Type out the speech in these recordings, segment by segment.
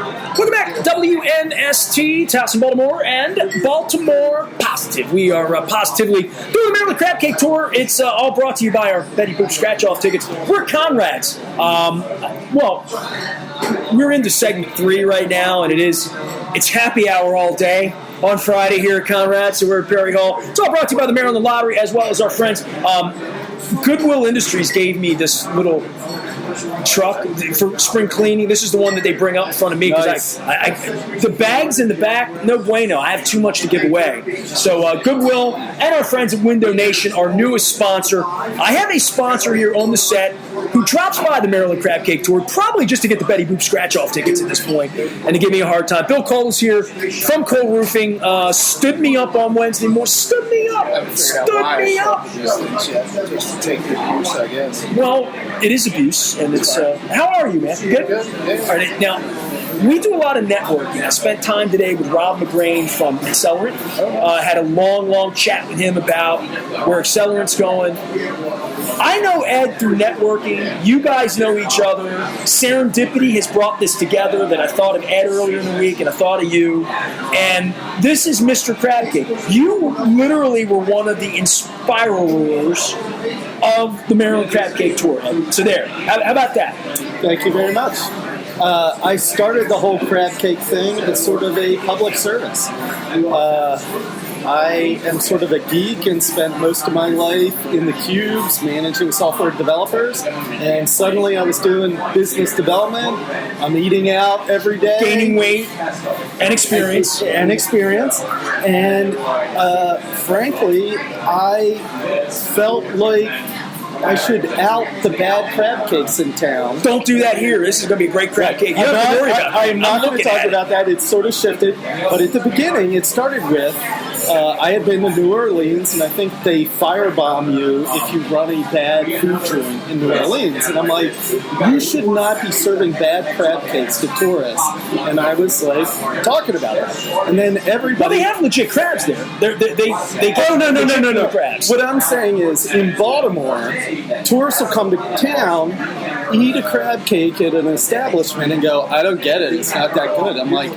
Welcome back, WNST, Towson, Baltimore, and Baltimore Positive. We are positively doing the Maryland Crab Cake Tour. It's all brought to you by our Betty Boop Scratch-Off tickets. We're Conrad's. We're into segment 3 right now, and it's happy hour all day on Friday here at Conrad, so we're at Perry Hall. It's all brought to you by the Maryland Lottery, as well as our friends. Goodwill Industries gave me this little truck for spring cleaning. This is the one that they bring up in front of me because the bags in the back, no bueno. I have too much to give away. So Goodwill and our friends at Window Nation, our newest sponsor. I have a sponsor here on the set who drops by the Maryland Crab Cake Tour, probably just to get the Betty Boop Scratch-Off tickets at this point and to give me a hard time. Bill Cole is here from Cole Roofing. Stood me up on Wednesday morning. Stood me up. Just to take the abuse, I guess. Well, it is abuse. And it's how are you, man? You good? Good. Yeah. All right, now, we do a lot of networking. I spent time today with Rob McGrain from Accelerant. Had a long chat with him about where Accelerant's going. I know Ed through networking. You guys know each other. Serendipity has brought this together that I thought of Ed earlier in the week, and I thought of you. And this is Mr. Crab Cake. You literally were one of the inspirers of the Maryland Crab Cake Tour. So there. How about that? Thank you very much. I started the whole crab cake thing as sort of a public service. I am sort of a geek and spent most of my life in the cubes managing software developers, and suddenly I was doing business development. I'm eating out every day. Gaining weight and experience. And frankly, I felt like I should out the bad crab cakes in town. Don't do that here. This is going to be a great crab cake. You don't have to worry about it. I'm not going to talk about that. It's sort of shifted. But at the beginning, it started with I had been to New Orleans, and I think they firebomb you if you run a bad food joint in New Orleans. And I'm like, you should not be serving bad crab cakes to tourists. And I was like, talking about it. And then everybody... Well, they have legit crabs there. They get no crabs. What I'm saying is, in Baltimore, tourists will come to town, eat a crab cake at an establishment, and go, I don't get it. It's not that good. I'm like,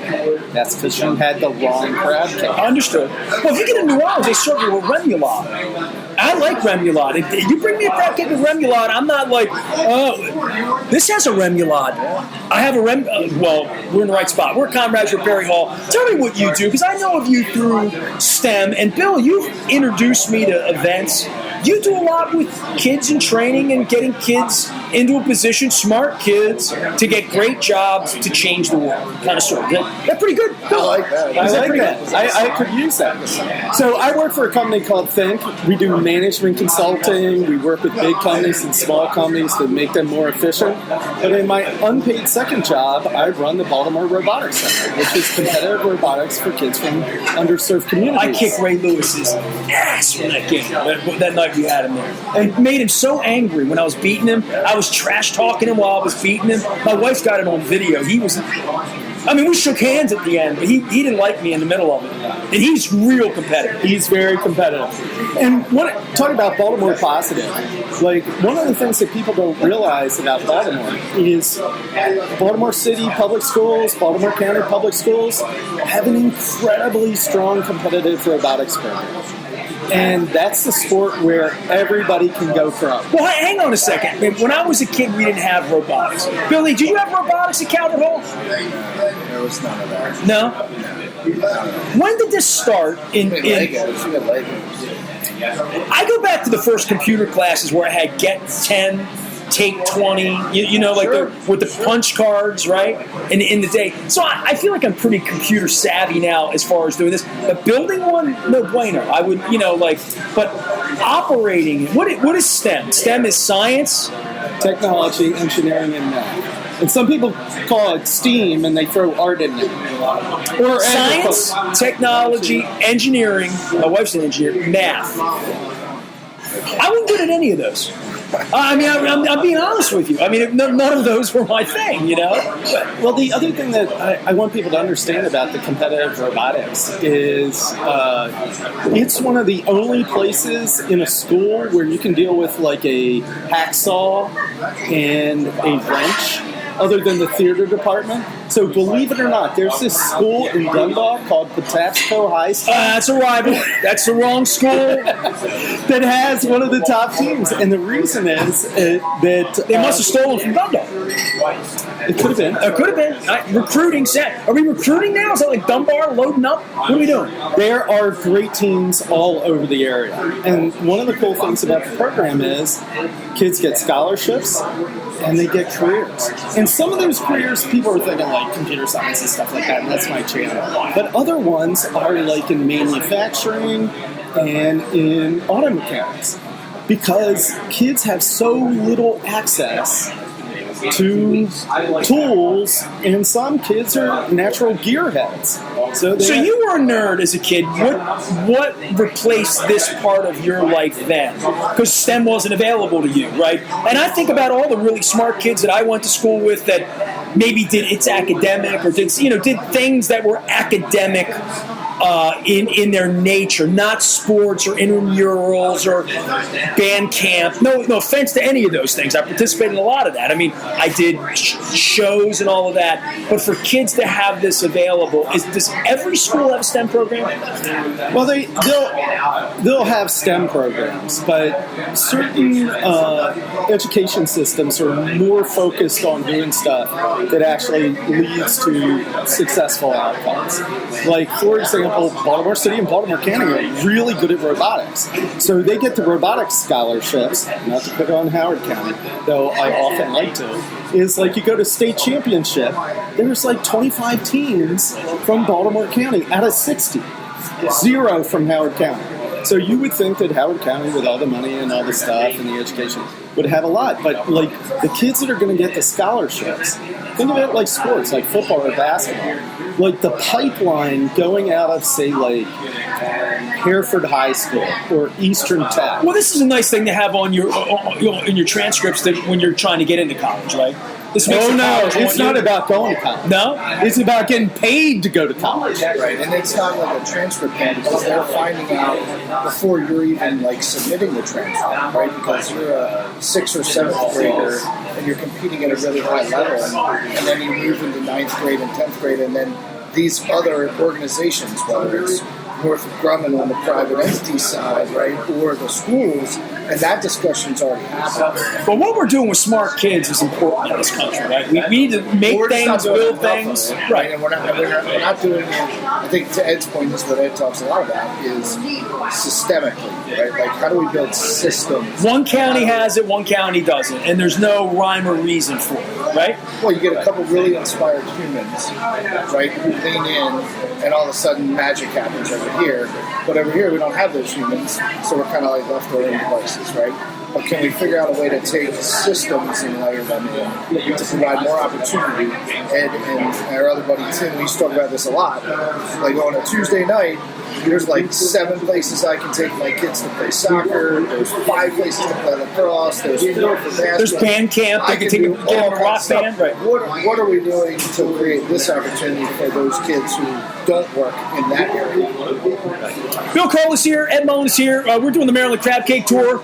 that's because you had the wrong crab cake. Understood. Well, if you get in New Orleans, they serve you with remoulade. I like remoulade. If you bring me a crab cake with remoulade, I'm not like, oh, this has a remoulade. I have a well, we're in the right spot. We're Conrad's at Perry Hall. Tell me what you do, because I know of you through STEM. And Bill, you've introduced me to events. You do a lot with kids in training and getting kids into a position, smart kids, to get great jobs to change the world. Kind of sort of. That's pretty good. I like that. I could use that. So I work for a company called Think. We do management consulting. We work with big companies and small companies to make them more efficient. But in my unpaid second job, I run the Baltimore Robotics Center, which is competitive robotics for kids from underserved communities. I kicked Ray Lewis's ass from that game, that night we had him there. And made him so angry when I was beating him. I was trash-talking him while I was beating him. My wife got it on video. We shook hands at the end, but he didn't like me in the middle of it. And he's real competitive. He's very competitive. And talk about Baltimore positive. Like, one of the things that people don't realize about Baltimore is Baltimore City Public Schools, Baltimore County Public Schools have an incredibly strong competitive robotics program. And that's the sport where everybody can go from. Well, hang on a second. When I was a kid, we didn't have robotics. Billy, did you have robotics at Calvert Hall? There was none of that. No? When did this start? Legos. I go back to the first computer classes where I had Get 10, Take 20, with the punch cards, right? In the day. So I feel like I'm pretty computer savvy now as far as doing this. But building one, no bueno. I would, but operating, what is STEM? STEM is science, technology, engineering, and math. And some people call it STEAM, and they throw art in it. Or science, technology, engineering. My wife's an engineer. Math. I wasn't good at any of those. I'm being honest with you. None of those were my thing, Well, the other thing that I want people to understand about the competitive robotics is it's one of the only places in a school where you can deal with like a hacksaw and a wrench other than the theater department. So believe it or not, there's this school in Dundalk called Patapsco High School. That's a rival. That's the wrong school. That has one of the top teams. And the reason is that... They must have stolen from Dundalk. It could have been. It could have been. Recruiting set. Are we recruiting now? Is that like Dunbar loading up? What are we doing? There are great teams all over the area. And one of the cool things about the program is kids get scholarships and they get careers. And some of those careers, people are thinking like computer science and stuff like that, and that's my channel. But other ones are like in manufacturing and in auto mechanics. Because kids have so little access to tools, and some kids are natural gearheads. So you were a nerd as a kid. What replaced this part of your life then? Because STEM wasn't available to you, right? And I think about all the really smart kids that I went to school with that maybe did It's Academic or did things that were academic in their nature, not sports or intramurals or band camp. No offense to any of those things. I participated in a lot of that. I mean, I did shows and all of that. But for kids to have this available, does every school have a STEM program? Well, they'll have STEM programs, but certain education systems are more focused on doing stuff that actually leads to successful outcomes. Like, for example, Baltimore City and Baltimore County are really good at robotics. So they get the robotics scholarships, not to put on Howard County, though I often like to, is like you go to state championship, there's like 25 teams from Baltimore County out of 60. 0 from Howard County. So you would think that Howard County, with all the money and all the stuff and the education, would have a lot. But like the kids that are going to get the scholarships, think of it like sports, like football or basketball. Like the pipeline going out of, say, like Hereford High School or Eastern Tech. Well, this is a nice thing to have on your in your transcripts that when you're trying to get into college, right? It's not about going to college. No? It's about getting paid to go to college. Right, and it's not like a transfer plan because they're finding out before you're even like submitting the transfer, right? Because you're a 6th or 7th grader and you're competing at a really high level, and then you move into 9th grade and 10th grade, and then these other organizations, whether it's Northrop Grumman on the private entity side, right, or the schools, and that discussion's already happened. But what we're doing with smart kids is important in this country, right? We need to make things, build things, right? And we're not doing it. I think to Ed's point, is what Ed talks a lot about is systemically, right? Like how do we build systems? One county has it, one county doesn't, and there's no rhyme or reason for it, right? Well, you get a couple really inspired humans, right, who lean in, and all of a sudden magic happens over here. But over here, we don't have those humans, so we're kind of like left to our own devices, right? But can we figure out a way to take systems and layer them in to provide more opportunity? Ed and our other buddy Tim, we used to talk about this a lot. Like on a Tuesday night, there's like 7 places I can take my kids to play soccer. There's 5 places to play lacrosse. There's 4 for basketball. There's band camp. I can take them a rock band. Right. What are we doing to create this opportunity for those kids who don't work in that area? Bill Cole is here. Ed Mullin is here. We're doing the Maryland Crab Cake Tour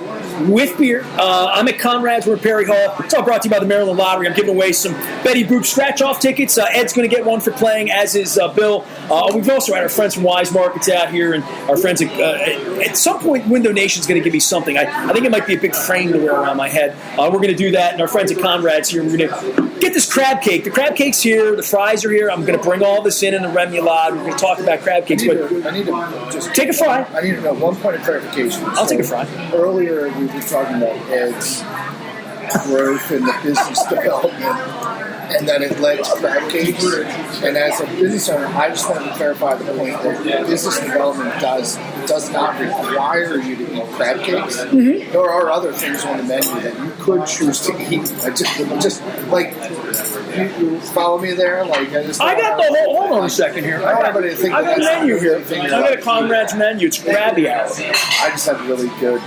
with beer. I'm at Conrad's. We're at Perry Hall. It's all brought to you by the Maryland Lottery. I'm giving away some Betty Boop scratch-off tickets. Ed's going to get one for playing, as is Bill. We've also had our friends from Wise Markets out here, and our friends at some point, Window Nation's going to give me something. I think it might be a big frame to wear around my head. We're going to do that, and our friends at Conrad's here. We're going to get this crab cake. The crab cake's here. The fries are here. I'm going to bring all this in the remoulade. We're going to talk about crab cakes. I need to just take a fry. I need to know one point of clarification. I'll take a fry. Earlier, we were talking about Ed's growth in the business development, and that it led to crab cakes. And as a business owner, I just wanted to clarify the point that business development does not require you to eat crab cakes. Mm-hmm. There are other things on the menu that you could choose to eat. I just like you follow me there. Like I got the whole. Hold on a second here. I got a menu here. I got a Conrad's menu. It's Crabby Hour. I just had really good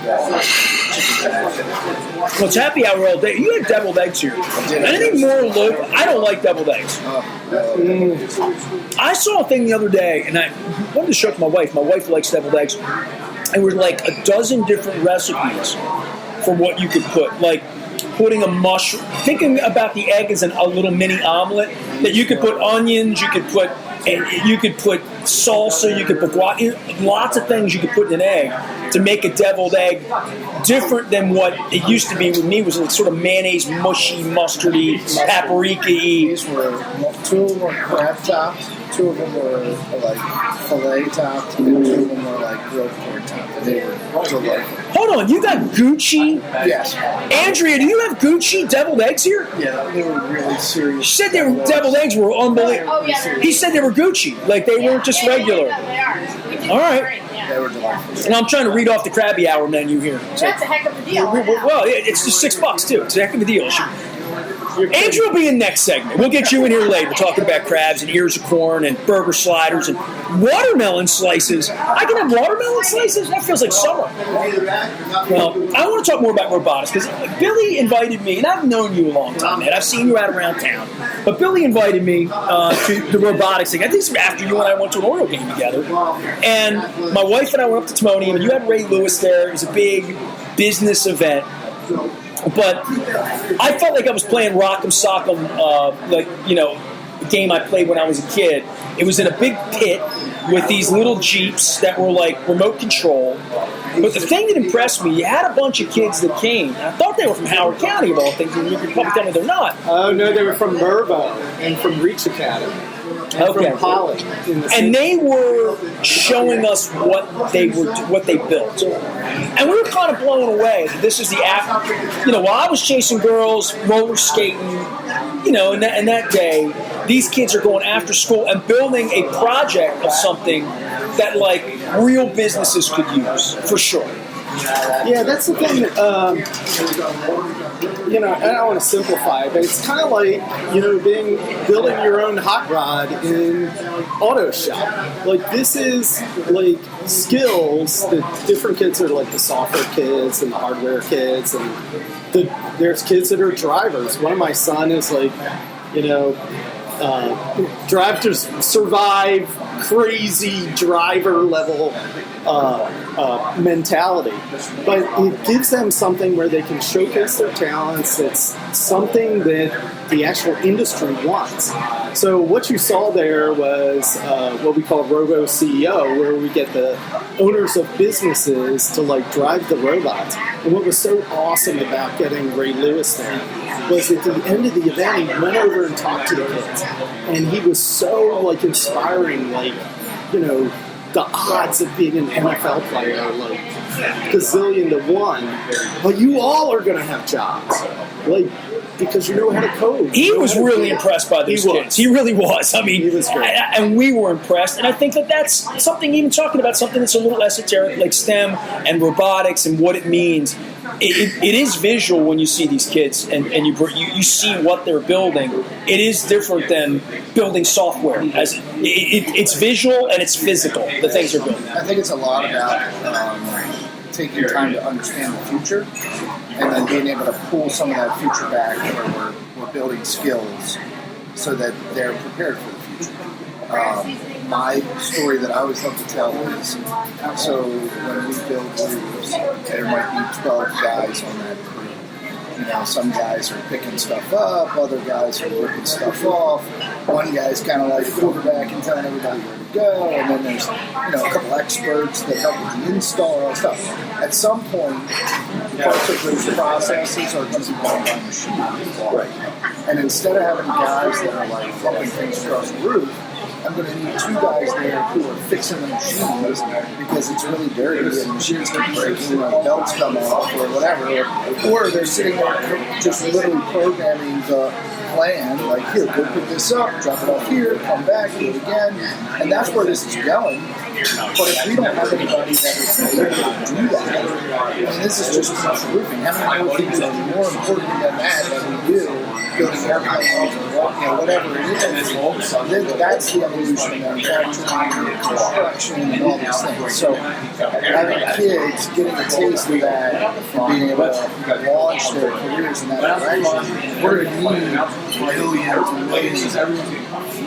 chicken tenders. Well, it's happy hour all day. You had deviled eggs here. Anything more local? I don't like deviled eggs. I saw a thing the other day, and I wanted to show it to my wife. My wife likes deviled eggs. And there were like a dozen different recipes for what you could put. Like putting a mushroom, thinking about the egg as a little mini omelet, that you could put onions, you could put salsa, you could put lots of things you could put in an egg to make a deviled egg different than what it used to be with me, was like sort of mayonnaise, mushy, mustardy, paprika-y. These were, 2 of them were crab topped, 2 of them were like filet topped, and 2 of them were like grilled pork topped. And they were delightful. Hold on, you got Gucci? Yes. Andrea, do you have Gucci deviled eggs here? Yeah, they were really serious. She said they were deviled eggs were unbelievable. Oh, yeah. He said they were Gucci, like they weren't just regular. Yeah, they are. All right. They were delightful. And I'm trying to read off the Krabby Hour menu here. So, That's a heck of a deal. well, it's just $6 too. It's a heck of a deal. Andrew will be in next segment. We'll get you in here later. We're talking about crabs and ears of corn and burger sliders and watermelon slices. I can have watermelon slices? That feels like summer. Well, I want to talk more about robotics because Billy invited me, and I've known you a long time, Ed. I've seen you out around town. But Billy invited me to the robotics thing. I think it was after you and I went to an Oriole game together. And my wife and I went up to Timonium, and you had Ray Lewis there. It was a big business event. But I felt like I was playing Rock'em Sock'em, a game I played when I was a kid. It was in a big pit with these little Jeeps that were like remote control. But the thing that impressed me, you had a bunch of kids that came, and I thought they were from Howard County of all things, and you could probably tell me they're not. Oh, no, they were from Mervo and from Reach Academy. And from Holland. And they were showing us what they built. And we were kind of blown away that this is the act. While I was chasing girls, roller skating, in that day, these kids are going after school and building a project of something that, like, real businesses could use, for sure. Yeah, that's the thing that, I don't want to simplify it, but it's kind of like, building your own hot rod in auto shop. Like, this is, like, skills that different kids are, like, the software kids and the hardware kids, and there's kids that are drivers. One of my son is, like, drive to survive, crazy driver level mentality, but it gives them something where they can showcase their talents. It's something that the actual industry wants. So what you saw there was what we call Robo CEO, where we get the owners of businesses to like drive the robots. And what was so awesome about getting Ray Lewis there was at the end of the event, he went over and talked to the kids, and he was so like inspiring, like, the odds of being an NFL player are like gazillion to 1, but you all are going to have jobs, like, because you know how to code. He was really impressed by these kids. He really was. I mean, he was great. And we were impressed. And I think that that's something, even talking about something that's a little esoteric, like STEM and robotics and what it means. It is visual when you see these kids and you see what they're building. It is different than building software. It's visual and it's physical, the things they're building. I think it's a lot about taking time to understand the future and then being able to pull some of that future back where we're building skills so that they're prepared for the future. My story that I always love to tell is, so when we build groups, there might be 12 guys on that group. Some guys are picking stuff up, other guys are ripping stuff off. One guy's kind of like quarterback and telling everybody where to go, and then there's a couple experts that help with the install and all that stuff. At some point, parts of those processes are going to be done by machines. Right. And instead of having guys that are like flipping things across the roof, I'm going to need 2 guys there who are fixing the machines because it's really dirty and the machines are breaking or belts come off or whatever. Or they're sitting there just literally programming the plan, like, here, go pick this up, drop it off here, come back, do it again. And that's where this is going. But if we don't have anybody that is able to do that, and this is just commercial roofing, how many more things are more important than that we do, building airplanes and whatever it is, that's the evolution of manufacturing, construction, and all these things. So having kids getting a taste of that and being able to launch their careers in that direction, we're going to need millions and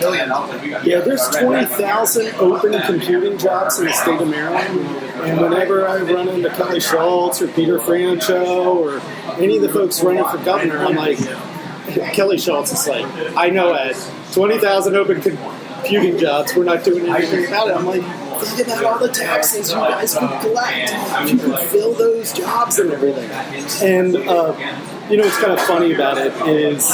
millions. Yeah, there's 20,000 open computing jobs in the state of Maryland, and whenever I run into Kelly Schultz or Peter Francho or any of the folks running for governor, I'm like, Kelly Schultz is like, I know, Ed, 20,000 open computing jobs, we're not doing anything about it. I'm like, think about all the taxes you guys could collect. You could fill those jobs and everything. And, what's kind of funny about it is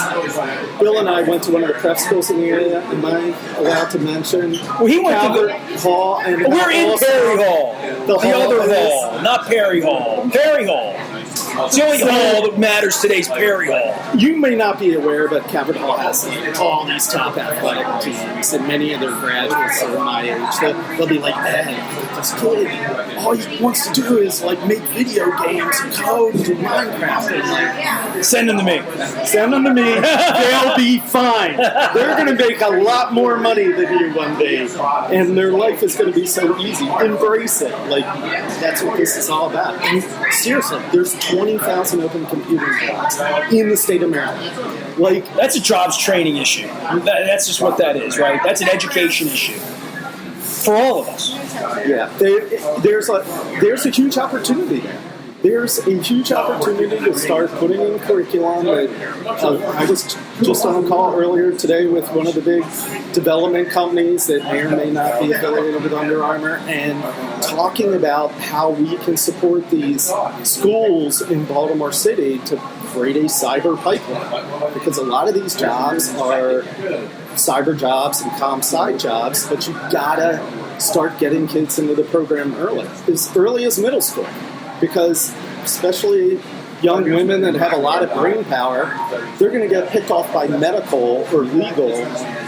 Bill and I went to one of the prep schools in the area. Am I allowed to mention? Well, he went Calvert to the Hall. And we're in Perry Hall. The other hall, not Perry Hall. Perry Hall. It's the only hall that matters today is Perry Hall. You may not be aware, but Calvert Hall has all these top athletic teams, and many of their graduates are my age. They'll be like, "Hey, this kid, all he wants to do is like make video games and code and do Minecraft." And like, send them to me. Send them to me. They'll be fine. They're going to make a lot more money than you one day, and their life is going to be so easy. Embrace it. Like that's what this is all about. And seriously, there's 20,000 open computing jobs in the state of Maryland. Like that's a jobs training issue. That's just what that is, right? That's an education issue for all of us. Yeah, there's a huge opportunity there. There's a huge opportunity to start putting in curriculum. I was just on a call earlier today with one of the big development companies that may or may not be affiliated with Under Armour, and talking about how we can support these schools in Baltimore City to create a cyber pipeline. Because a lot of these jobs are cyber jobs and comp sci jobs, but you gotta start getting kids into the program as early as middle school. Because especially young women that have a lot of brain power, they're going to get picked off by medical or legal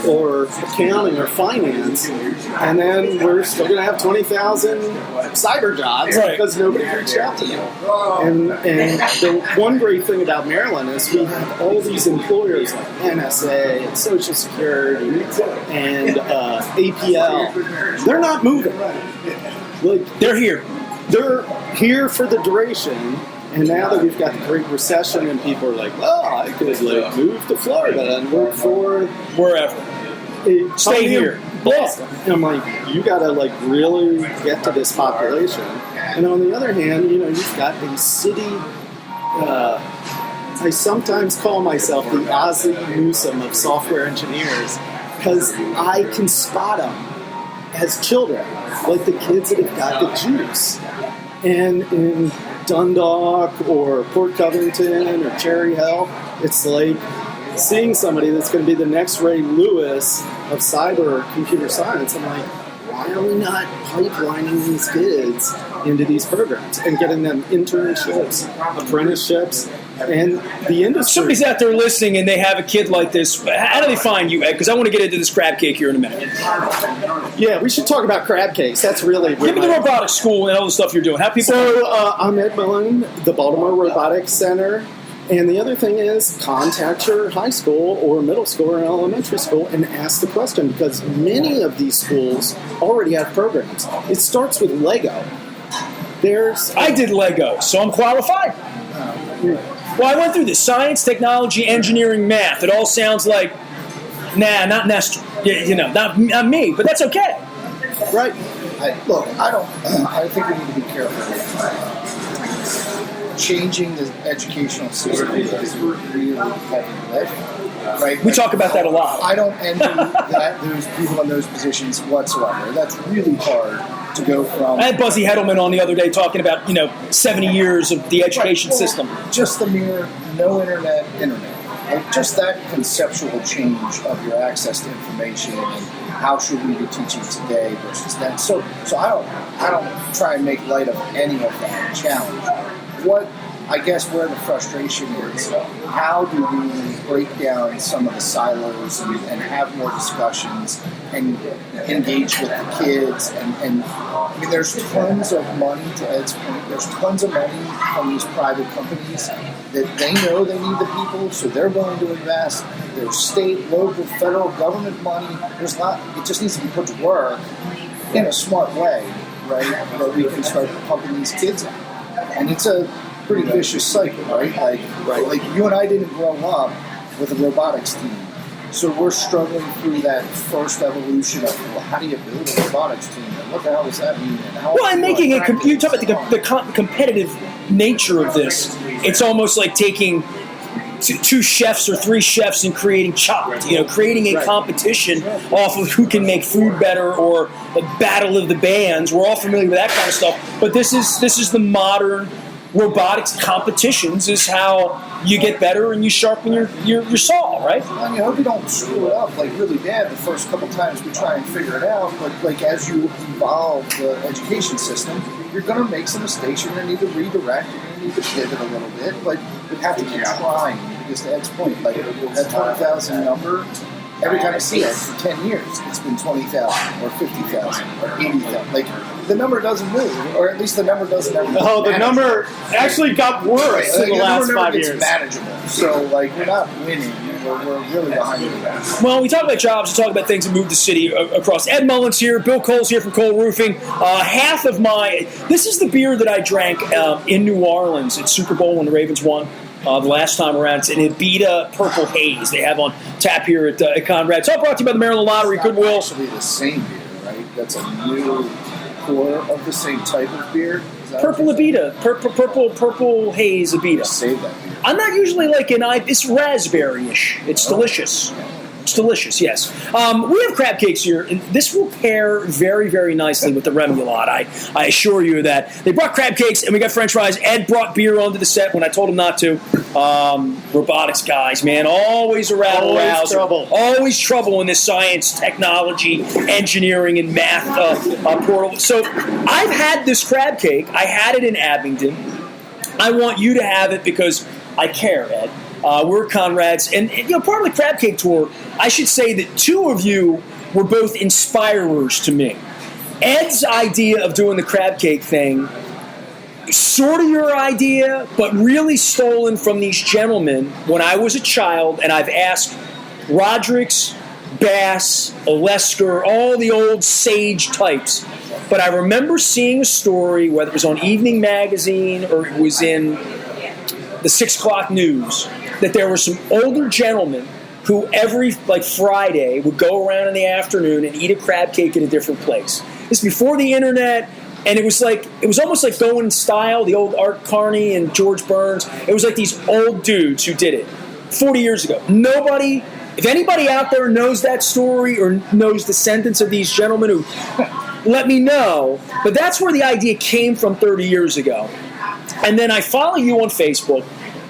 or accounting or finance, and then we're still going to have 20,000 cyber jobs because nobody reached out to them. And the one great thing about Maryland is we have all these employers like NSA and Social Security and APL. They're not moving. Like they're here. They're here for the duration, and now that we've got the Great Recession and people are like, well, I could like move to Florida and work for wherever. Stay here. Boston. And I'm like, you got to like really get to this population. And on the other hand, you've got a city. I sometimes call myself the Ozzie Newsome of software engineers because I can spot them as children, like the kids that have got the juice. And in Dundalk or Port Covington or Cherry Hill, it's like seeing somebody that's going to be the next Ray Lewis of cyber or computer science. I'm like, why are we not pipelining these kids into these programs and getting them internships, apprenticeships, and the industry? Somebody's out there listening and they have a kid like this. How do they find you, Ed? Because I want to get into this crab cake here in a minute. Yeah, we should talk about crab cakes. That's really give me the robotics school and all the stuff you're doing. How people? So I'm Ed Mullin, the Baltimore Robotics Center. And the other thing is contact your high school or middle school or elementary school and ask the question, because many of these schools already have programs. It starts with Lego. I did Lego, so I'm qualified. Well, I went through this science, technology, engineering, math. It all sounds like, not Nestor. Not me, but that's okay. Right. I think we need to be careful. Changing the educational system is really heavy lift, right? We talk about that a lot. I don't envy those people in those positions whatsoever. That's really hard to go from. I had Buzzy Heddleman on the other day talking about 70 years of the education system. Just the mere no internet. Like just that conceptual change of your access to information and how should we be teaching today versus then. So I don't try and make light of any of that challenge. Where the frustration is, how do we break down some of the silos and have more discussions and engage with the kids? And I mean, there's tons of money, to Ed's point, there's tons of money from these private companies that they know they need the people, so they're willing to invest. There's state, local, federal government money. It just needs to be put to work in a smart way, right? That we can start pumping these kids out. And it's a pretty vicious cycle, right? Like you and I didn't grow up with a robotics team. So we're struggling through that first evolution of, well, how do you build a robotics team? And what the hell does that mean? And making it, you talk about the competitive nature of this. It's almost like taking two chefs or three chefs and creating Chopped, creating a competition off of who can make food better, or the battle of the bands. We're all familiar with that kind of stuff. But this is the modern robotics competitions, is how you get better and you sharpen your saw, right? I mean, I hope you don't screw it up like really bad the first couple times we try and figure it out, but like as you evolve the education system, you're going to make some mistakes, you're going to need to redirect, you're going to need to pivot a little bit, but you have to keep trying, because to Ed's point, like that 20,000 number, every time I see it for 10 years, it's been 20,000 or 50,000 or 80,000. Like, the number doesn't move, or at least the number doesn't ever move. Oh, the number actually got worse in the last 5 years. It's manageable. So, like, we're not winning. We're really behind the back. Well, we talk about jobs, we talk about things that move the city across. Ed Mullin's here, Bill Cole's here from Cole Roofing. This is the beer that I drank in New Orleans at Super Bowl when the Ravens won. The last time around. It's an Abita Purple Haze they have on tap here at Conrad. It's all brought to you by the Maryland Lottery. Goodwill. It's actually the same beer, right? That's a new pour of the same type of beer. Purple Abita. Purple Haze Abita. Save that beer. I'm not usually like it's raspberry-ish. It's delicious. It's delicious, yes. We have crab cakes here, and this will pair very, very nicely with the remoulade. I assure you of that. They brought crab cakes, and we got French fries. Ed brought beer onto the set when I told him not to. Robotics guys, man, always a rabble-rouser. Always trouble in this science, technology, engineering, and math portal. So I've had this crab cake. I had it in Abingdon. I want you to have it because I care, Ed. We're Conrads. And part of the crab cake tour, I should say that two of you were both inspirers to me. Ed's idea of doing the crab cake thing, sort of your idea, but really stolen from these gentlemen when I was a child, and I've asked Rodericks, Bass, Olesker, all the old sage types. But I remember seeing a story, whether it was on Evening Magazine or it was in the 6 o'clock news, that there were some older gentlemen who every Friday would go around in the afternoon and eat a crab cake in a different place. This is before the internet, and it was almost like going in style, the old Art Carney and George Burns. It was like these old dudes who did it 40 years ago. Nobody, if anybody out there knows that story or knows the sentence of these gentlemen, who let me know. But that's where the idea came from 30 years ago. And then I follow you on Facebook,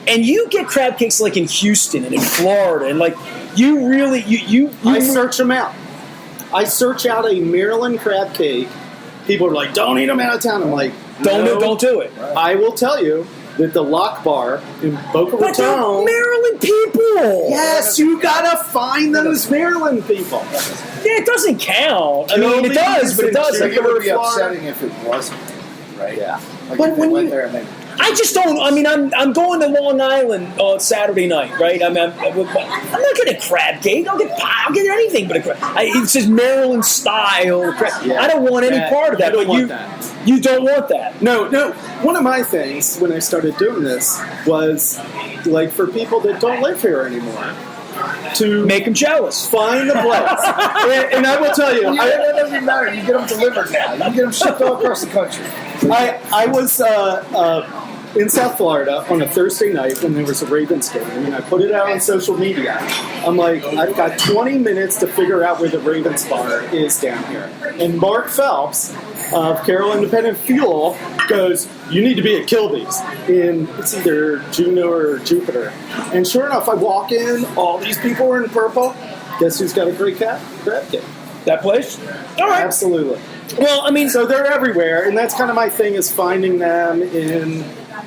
and you get crab cakes like in Houston and in Florida, and you really I search them out. I search out a Maryland crab cake. People are like, "Don't eat them out of town." I'm like, "Don't do it." I will tell you that the Lock Bar in Boca Raton, they're Maryland people. Yes, you gotta find those Maryland people. Yeah, it doesn't count. I mean, it does, but it doesn't. It would be upsetting if it wasn't, right? Yeah. Like but if they went there and they... I just don't. I mean, I'm going to Long Island on Saturday night, right? I'm not getting a crab cake. I'll get anything but a crab. It says Maryland style crab. Yeah, I don't want any part of that. You don't want that. No. One of my things when I started doing this was for people that don't live here anymore, to make them jealous. Find the place. and I will tell you, it doesn't matter. You get them delivered now. You get them shipped all across the country. I was in South Florida on a Thursday night when there was a Ravens game, and I put it out on social media. I'm like, I've got 20 minutes to figure out where the Ravens bar is down here. And Mark Phelps of Carroll Independent Fuel goes, "You need to be at Kilby's in, it's either Juneau or Jupiter." And sure enough, I walk in, all these people are in purple. Guess who's got a great crab cake? That place? All right. Absolutely. Well, I mean, so they're everywhere, and that's kind of my thing, is finding them in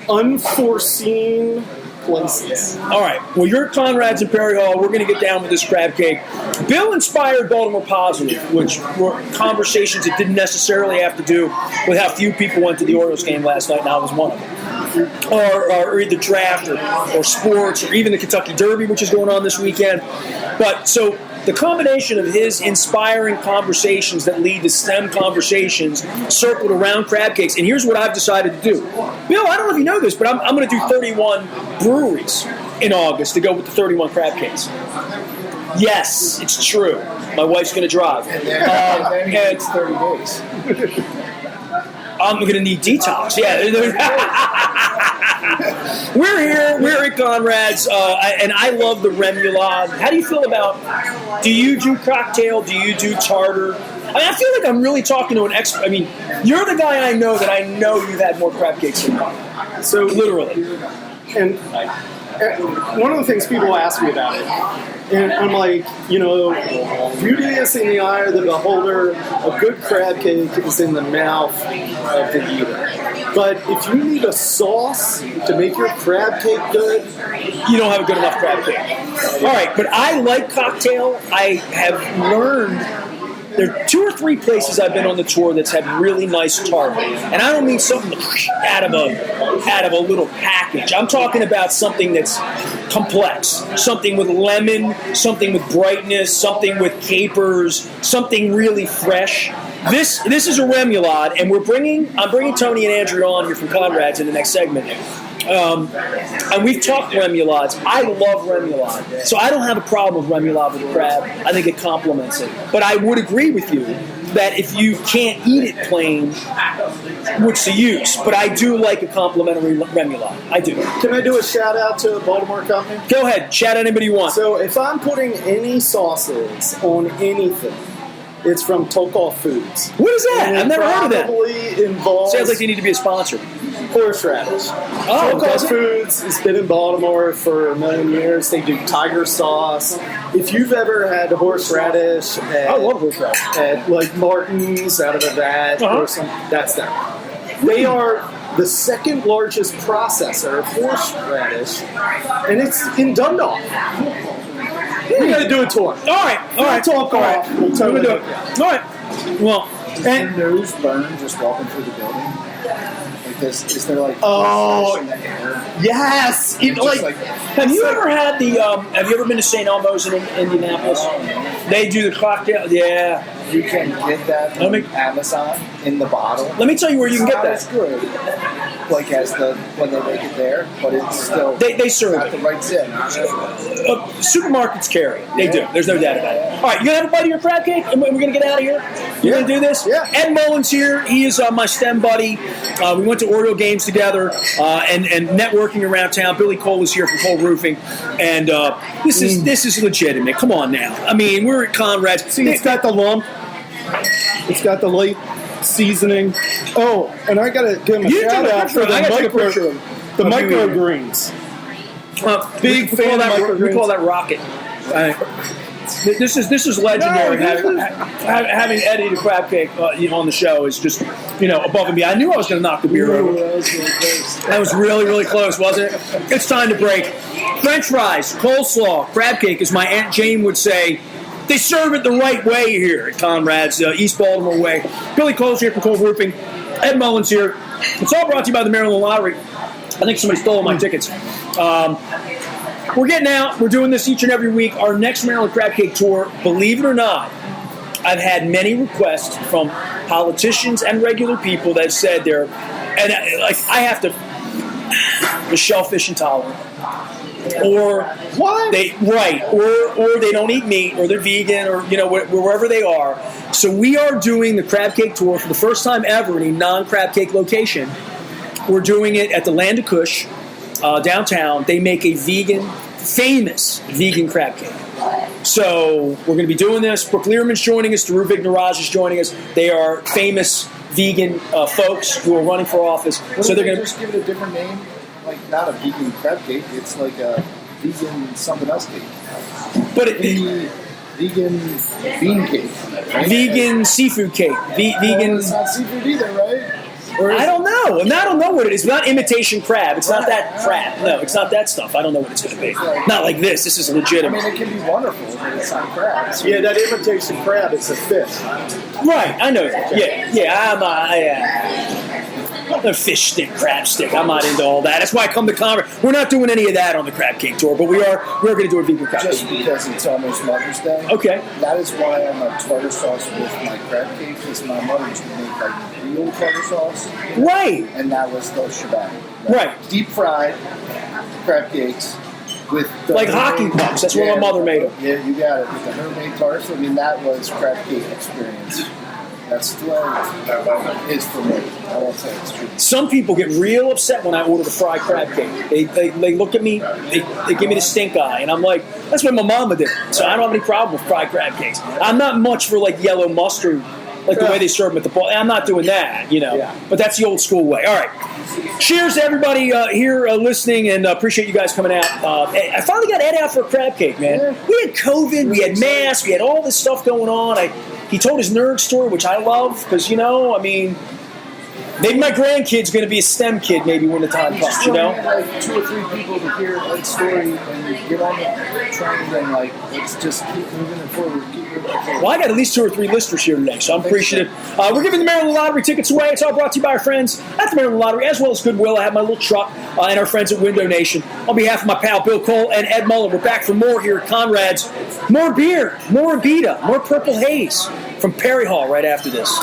unforeseen places. All right. Well, you're Conrad's in Perry Hall. We're going to get down with this crab cake. Bill inspired Baltimore Positive, which were conversations that didn't necessarily have to do with how few people went to the Orioles game last night, and I was one of them. or either draft or sports or even the Kentucky Derby, which is going on this weekend. But so the combination of his inspiring conversations that lead to STEM conversations circled around crab cakes. And here's what I've decided to do. Bill, I don't know if you know this, but I'm going to do 31 breweries in August to go with the 31 crab cakes. Yes, it's true. My wife's going to drive. And then it's 30 days. I'm going to need detox. Yeah. We're here. We're at Conrad's, and I love the remoulade. How do you feel about, do you do cocktail? Do you do tartar? I mean, I feel like I'm really talking to an expert. I mean, you're the guy I know that I know you've had more crab cakes than me. So, literally. And one of the things people ask me about it, and I'm like, beauty is in the eye of the beholder. A good crab cake is in the mouth of the eater. But if you need a sauce to make your crab cake good, you don't have a good enough crab cake. All right, but I like cocktail. I have learned there are 2 or 3 places I've been on the tour that's had really nice tartar, and I don't mean something out of a little package. I'm talking about something that's complex, something with lemon, something with brightness, something with capers, something really fresh. This is a remoulade, and I'm bringing Tony and Andrew on here from Conrad's in the next segment. And we've talked remoulades. I love remoulade. So I don't have a problem with remoulade with crab. I think it complements it. But I would agree with you that if you can't eat it plain, what's the use? But I do like a complimentary remoulade. I do. Can I do a shout out to a Baltimore company? Go ahead. Shout out anybody you want. So if I'm putting any sauces on anything, it's from Tokal Foods. What is that? I've never heard of that. Probably involves sounds like they need to be a sponsor. Horseradish. Tokal Foods has been in Baltimore for a million years. They do tiger sauce. If you've ever had horseradish I love horseradish. At like Martin's out of a vat or something, that's them. They are the second largest processor of horseradish, and it's in Dundalk. We got to do a tour. All right. Talk all right. We'll totally do it. All right. Well, and nose burn just walking through the building. Like this, is there like oh in the air? Yes. Have you ever had the? Have you ever been to St. Elmo's in Indianapolis? They do the cocktail. Yeah. You can get that from Amazon in the bottle. Let me tell you where you can get that. That's good. Like when they make it there, but it's still they serve got it. the right zip. Supermarkets carry. They do. There's no doubt about it. All right, you gonna have a bite of your crab cake, and we're gonna get out of here. You gonna do this? Yeah. Ed Mullin's here. He is my STEM buddy. We went to Oriole games together and networking around town. Billy Cole is here from Cole Roofing, and this is legitimate. Come on now. I mean, we're at Conrad's. See, it's got the lump. It's got the late seasoning. Oh, and I gotta give him a shout out for the microgreens. Big fan of microgreens. We call that rocket. This is legendary. Having Eddie the crab cake on the show is just above and beyond. I knew I was going to knock the beer over. That was really, really close, wasn't it? It's time to break. French fries, coleslaw, crab cake, as my Aunt Jane would say. They serve it the right way here at Conrad's, East Baltimore way. Billy Cole's here from Cole Roofing. Ed Mullin's here. It's all brought to you by the Maryland Lottery. I think somebody stole my tickets. We're getting out. We're doing this each and every week. Our next Maryland Crab Cake Tour, believe it or not, I've had many requests from politicians and regular people that said they're, and I have to, the shellfish intolerant. Or what? Or they don't eat meat, or they're vegan, or wherever they are. So we are doing the crab cake tour for the first time ever in a non-crab cake location. We're doing it at the Land of Kush downtown. They make a famous vegan crab cake. So we're going to be doing this. Brooke Learman's joining us. Dhruv Vignaraj is joining us. They are famous vegan folks who are running for office. So they're going to just give it a different name. Like not a vegan crab cake, it's like a vegan something else cake. But vegan bean cake, right? Vegan seafood cake. Vegan. It's not seafood either, right? I don't know. I don't know what it is. It's not imitation crab. It's not that crap. No, it's not that stuff. I don't know what it's going to be. Not like this. This is legitimate. I mean, it can be wonderful, but it's not crab. Yeah, that imitation crab is a fish. Right. I know that. Yeah. The fish stick, crab stick. I'm not into all that. That's why I come to Conrad. We're not doing any of that on the crab cake tour, but we're going to do a vegan crab Just cake. because it's almost Mother's Day. Okay. That is why I'm a tartar sauce with my crab cake, because my mother used to make like real tartar sauce. Right. And that was the shebang. Right. Deep fried crab cakes with the Like hockey pucks. That's what my mother made them. Yeah, you got it. With the homemade tarts. I mean, that was crab cake experience. That's what it is for me. I won't say it's true. Some people get real upset when I order the fried crab cake. They look at me, they give me the stink eye, and I'm like, that's what my mama did. So I don't have any problem with fried crab cakes. I'm not much for like yellow mustard, like the way they serve them at the ball. I'm not doing that, you know. Yeah. But that's the old school way. All right. Cheers to everybody here listening, and appreciate you guys coming out. I finally got Ed out for a crab cake, man. Yeah. We had COVID, we had masks, we had all this stuff going on. He told his nerd story, which I love, because, you know, I mean, maybe my grandkid's going to be a STEM kid maybe when the time comes, you know? Like 2 or 3 people to hear Ed's story and get on the train and, like, let's just keep moving it forward. Keep moving it forward. Well, I got at least 2 or 3 listeners here today, so I'm appreciative. We're giving the Maryland Lottery tickets away. It's all brought to you by our friends at the Maryland Lottery, as well as Goodwill. I have my little truck and our friends at Window Nation. On behalf of my pal Bill Cole and Ed Mullin, we're back for more here at Conrad's. More beer, more Abita, more Purple Haze from Perry Hall right after this.